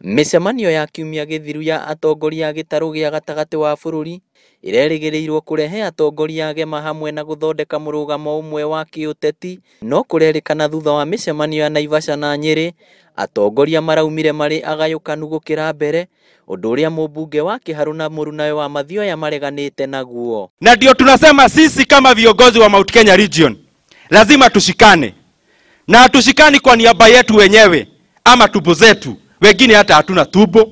Micemanio ya kiumia githiru ya atongoria gitaru gia gatagati wa bururi irerĩgĩrĩirwo kurehe atongoria agema hamwe na guthondeka murugamo umwe wa kiuteti, no kurerĩkana thutha wa micemanio ya Naivasha na Nyeri atongoria maraumire mari agayukanu gukira mbere, undu uria mumbunge wa Kiharu na Murang'a wa Mathioya mareganite naguo. Na ndio tunasema sisi kama viongozi wa Mount Kenya region lazima tushikane, na tushikani kwa niaba yetu wenyewe ama tubo zetu, wengine hata hatuna tubo.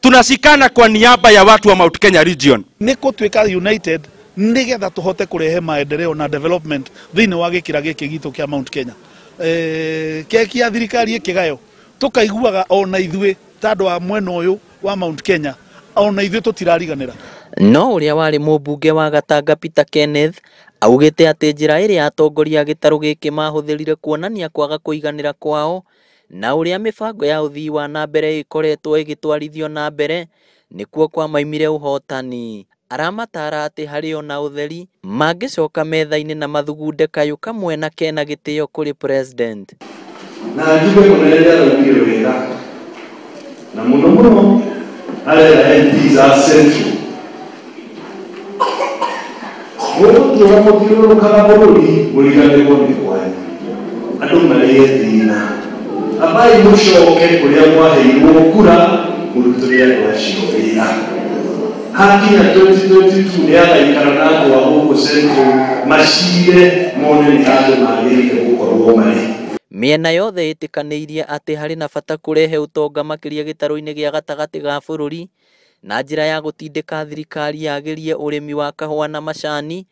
Tunashikana kwa niaba ya watu wa Mount Kenya region. Niko tweka united nigetha tuhote kurehe maendeleo na development thini wa gikira giki gitu kia Mount Kenya. Keki ya thirikari ikigayo tukaiguaga ona ithue tandu wa mwena uyu wa Mount Kenya ona ithue tutirariganira. No uria wari mumbunge wa Gatanga Peter Kenneth augite ati njira iria atongoria gitaru giki mahuthirire kuonania kwaga kuiganira kwao na uria mibango ya uthii wa na mbere ikoretwo igitwarithio na mbere nikuo kwa maimire uhotani. Aramatara ati hari ona utheri mangicoka metha-ini na mathugunde kayu kamwe na kena gitio kuri president. Na njuge kunerea rugire wega na muno muno arera MPs a central mutu wa mutiro kana bururi muriganirwo ni kwanyu andu mariyethina abai mushoke kuria mwaheirwo kura muruturia rwacio wira hakinya 2022 ni agaikara na andu wa guku central mashire mone ni andu magirite gukorwo mari. Miena yothe itikaniirie ati hari na bata kurehe utonga makiria gitaru-ini gia gatagati ga bururi na njira ya gutindika thirikari yagirie urimi wa kahua na macani,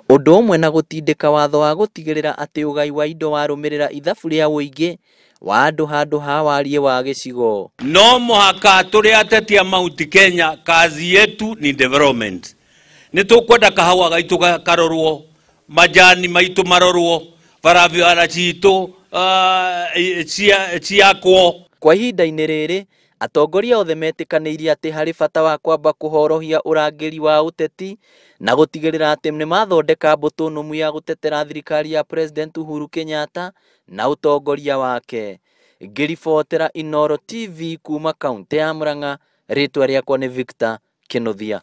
undu umwe na gutindika watho wa gutigirira ati ugai wa indo warumirira ithabu ria uingi wa andu handu ha warie wa gicigo. No muhaka turi Ateti ya Mount Kenya, kazi yetu ni development. Nitukwenda kahua gaitu karorwo, majani maitu marorwo, barabara citu ciakwo. Kwa ihinda-ini riri atongoria othe metikaniirie ati hari bata wa kwamba kuhorohia urangiri wa uteti na gutigirira ati ni mathondeka mbutu numu ya gutetera thirikari ya President Uhuru Kenyatta na utongoria wake. Ngiribotera Inooro TV kuma kaunti ya Murang'a, ritwa riakwa ni Victor Kinothia.